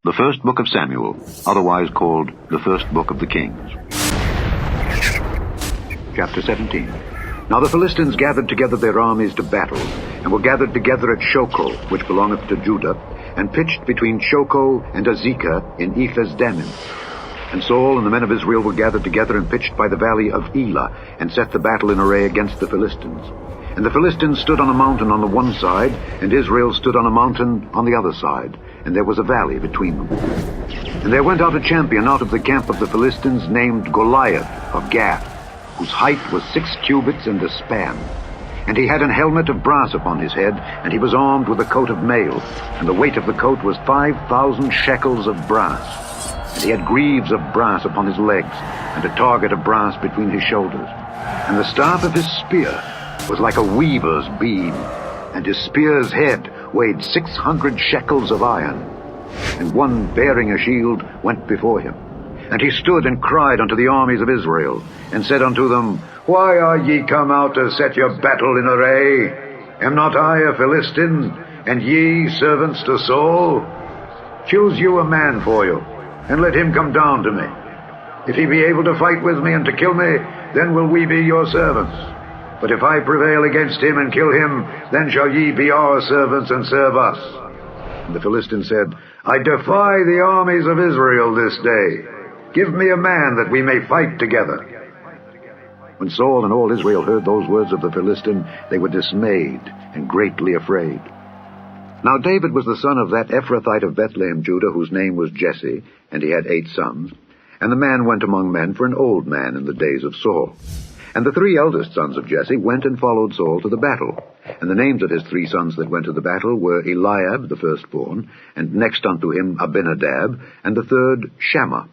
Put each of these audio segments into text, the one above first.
The first book of Samuel, otherwise called the first book of the Kings. Chapter 17. Now the Philistines gathered together their armies to battle, and were gathered together at Shochoh, which belongeth to Judah, and pitched between Shochoh and Azekah in Ephes-dammim. And Saul and the men of Israel were gathered together and pitched by the valley of Elah, and set the battle in array against the Philistines. And the Philistines stood on a mountain on the one side, and Israel stood on a mountain on the other side, and there was a valley between them. And there went out a champion out of the camp of the Philistines, named Goliath of Gath, whose height was 6 cubits and a span. And he had an helmet of brass upon his head, and he was armed with a coat of mail, and the weight of the coat was 5,000 shekels of brass. And he had greaves of brass upon his legs, and a target of brass between his shoulders. And the staff of his spear was like a weaver's beam, and his spear's head weighed 600 shekels of iron. And one bearing a shield went before him. And he stood and cried unto the armies of Israel, and said unto them, Why are ye come out to set your battle in array? Am not I a Philistine, and ye servants to Saul? Choose you a man for you, and let him come down to me. If he be able to fight with me and to kill me, then will we be your servants. But if I prevail against him and kill him, then shall ye be our servants and serve us. And the Philistine said, I defy the armies of Israel this day. Give me a man that we may fight together. When Saul and all Israel heard those words of the Philistine, they were dismayed and greatly afraid. Now David was the son of that Ephrathite of Bethlehem, Judah, whose name was Jesse, and he had 8 sons. And the man went among men for an old man in the days of Saul. And the 3 eldest sons of Jesse went and followed Saul to the battle. And the names of his 3 sons that went to the battle were Eliab, the firstborn, and next unto him Abinadab, and the third Shammah.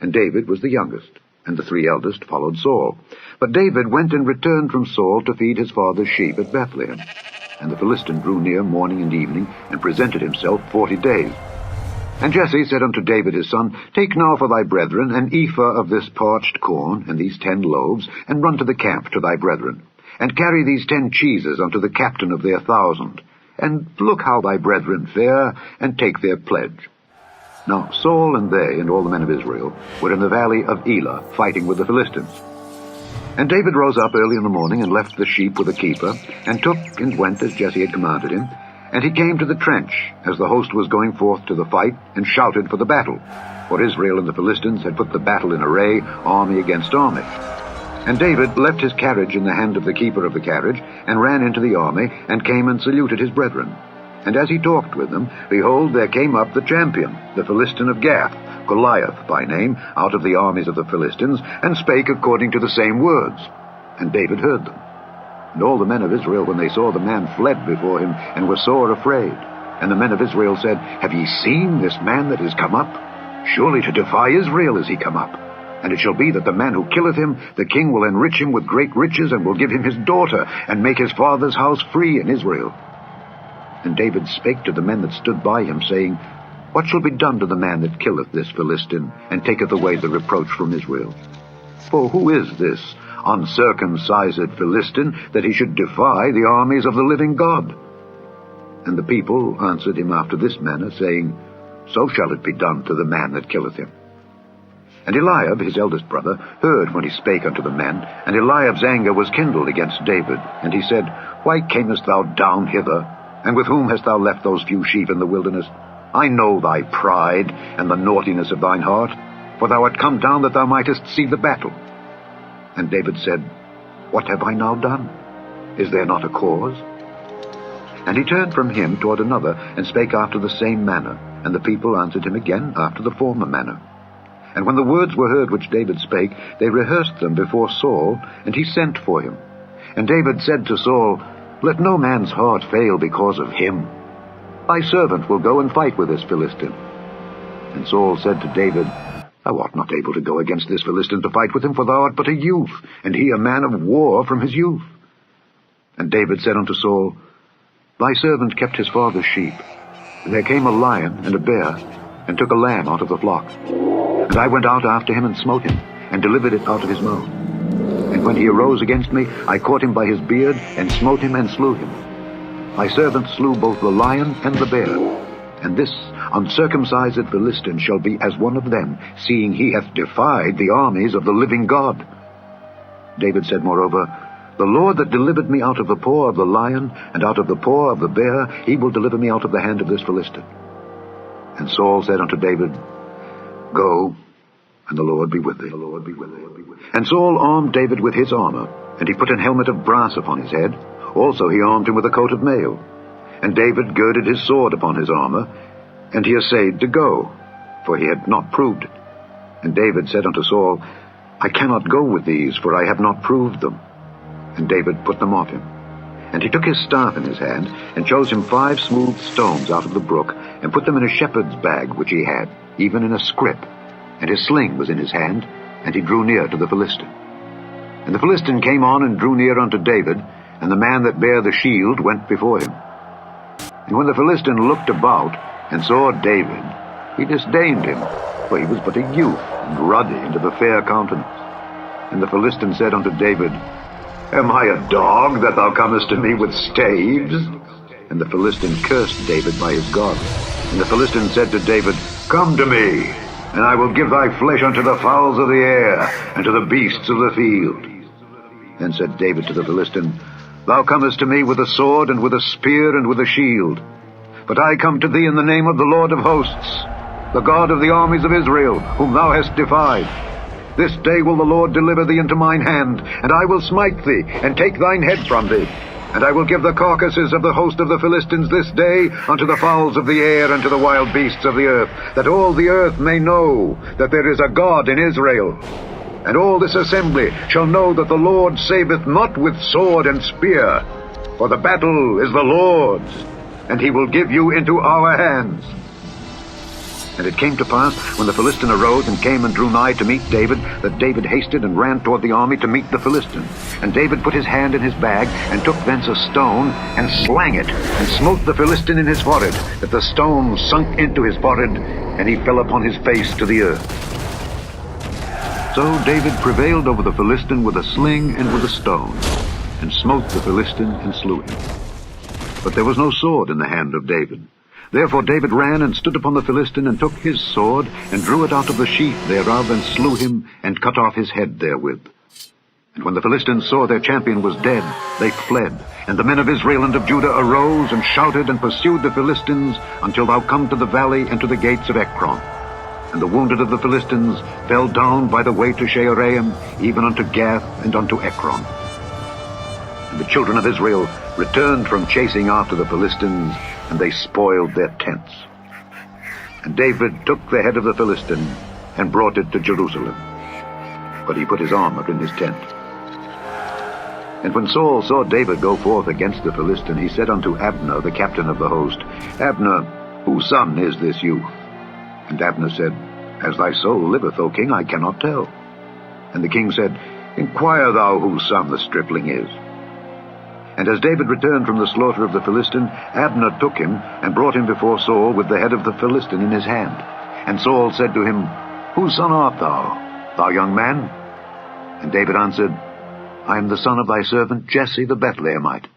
And David was the youngest, and the 3 eldest followed Saul. But David went and returned from Saul to feed his father's sheep at Bethlehem. And the Philistine drew near morning and evening, and presented himself 40 days. And Jesse said unto David his son, Take now for thy brethren an ephah of this parched corn, and these 10 loaves, and run to the camp to thy brethren. And carry these 10 cheeses unto the captain of their 1,000. And look how thy brethren fare, and take their pledge. Now Saul and they, and all the men of Israel, were in the valley of Elah, fighting with the Philistines. And David rose up early in the morning, and left the sheep with a keeper, and took and went as Jesse had commanded him. And he came to the trench, as the host was going forth to the fight, and shouted for the battle. For Israel and the Philistines had put the battle in array, army against army. And David left his carriage in the hand of the keeper of the carriage, and ran into the army, and came and saluted his brethren. And as he talked with them, behold, there came up the champion, the Philistine of Gath, Goliath by name, out of the armies of the Philistines, and spake according to the same words. And David heard them. And all the men of Israel, when they saw the man, fled before him, and were sore afraid. And the men of Israel said, Have ye seen this man that is come up? Surely to defy Israel is he come up. And it shall be that the man who killeth him, the king will enrich him with great riches, and will give him his daughter, and make his father's house free in Israel. And David spake to the men that stood by him, saying, What shall be done to the man that killeth this Philistine, and taketh away the reproach from Israel? For who is this uncircumcised Philistine, that he should defy the armies of the living God? And the people answered him after this manner, saying, So shall it be done to the man that killeth him. And Eliab, his eldest brother, heard when he spake unto the men, and Eliab's anger was kindled against David. And he said, Why camest thou down hither? And with whom hast thou left those few sheep in the wilderness? I know thy pride, and the naughtiness of thine heart, for thou art come down that thou mightest see the battle. And David said, What have I now done? Is there not a cause? And he turned from him toward another, and spake after the same manner. And the people answered him again after the former manner. And when the words were heard which David spake, they rehearsed them before Saul, and he sent for him. And David said to Saul, Let no man's heart fail because of him. Thy servant will go and fight with this Philistine. And Saul said to David, Thou art not able to go against this Philistine to fight with him, for thou art but a youth, and he a man of war from his youth. And David said unto Saul, Thy servant kept his father's sheep. And there came a lion and a bear, and took a lamb out of the flock. And I went out after him and smote him, and delivered it out of his mouth. And when he arose against me, I caught him by his beard, and smote him and slew him. My servant slew both the lion and the bear, and this uncircumcised Philistine shall be as one of them, seeing he hath defied the armies of the living God. David said moreover, The Lord that delivered me out of the paw of the lion, and out of the paw of the bear, he will deliver me out of the hand of this Philistine. And Saul said unto David, Go, and the Lord be with thee. And Saul armed David with his armor, and he put an helmet of brass upon his head. Also he armed him with a coat of mail. And David girded his sword upon his armor, and he essayed to go, for he had not proved it. And David said unto Saul, I cannot go with these, for I have not proved them. And David put them off him. And he took his staff in his hand, and chose him 5 smooth stones out of the brook, and put them in a shepherd's bag which he had, even in a scrip. And his sling was in his hand, and he drew near to the Philistine. And the Philistine came on and drew near unto David, and the man that bare the shield went before him. And when the Philistine looked about, and saw David, he disdained him, for he was but a youth, and ruddy, and of a fair countenance. And the Philistine said unto David, Am I a dog, that thou comest to me with staves? And the Philistine cursed David by his God. And the Philistine said to David, Come to me, and I will give thy flesh unto the fowls of the air, and to the beasts of the field. Then said David to the Philistine, Thou comest to me with a sword, and with a spear, and with a shield. But I come to thee in the name of the Lord of hosts, the God of the armies of Israel, whom thou hast defied. This day will the Lord deliver thee into mine hand, and I will smite thee, and take thine head from thee. And I will give the carcasses of the host of the Philistines this day unto the fowls of the air, and to the wild beasts of the earth, that all the earth may know that there is a God in Israel. And all this assembly shall know that the Lord saveth not with sword and spear, for the battle is the Lord's, and he will give you into our hands. And it came to pass, when the Philistine arose and came and drew nigh to meet David, that David hasted and ran toward the army to meet the Philistine. And David put his hand in his bag, and took thence a stone, and slang it, and smote the Philistine in his forehead, that the stone sunk into his forehead, and he fell upon his face to the earth. So David prevailed over the Philistine with a sling and with a stone, and smote the Philistine and slew him. But there was no sword in the hand of David. Therefore David ran and stood upon the Philistine, and took his sword, and drew it out of the sheath thereof, and slew him, and cut off his head therewith. And when the Philistines saw their champion was dead, they fled. And the men of Israel and of Judah arose, and shouted, and pursued the Philistines, until thou come to the valley and to the gates of Ekron. And the wounded of the Philistines fell down by the way to Shaaraim, even unto Gath and unto Ekron. And the children of Israel returned from chasing after the Philistines, and they spoiled their tents. And David took the head of the Philistine, and brought it to Jerusalem. But he put his armor in his tent. And when Saul saw David go forth against the Philistine, he said unto Abner, the captain of the host, Abner, whose son is this youth? And Abner said, As thy soul liveth, O king, I cannot tell. And the king said, Inquire thou whose son the stripling is. And as David returned from the slaughter of the Philistine, Abner took him, and brought him before Saul with the head of the Philistine in his hand. And Saul said to him, Whose son art thou, thou young man? And David answered, I am the son of thy servant Jesse the Bethlehemite.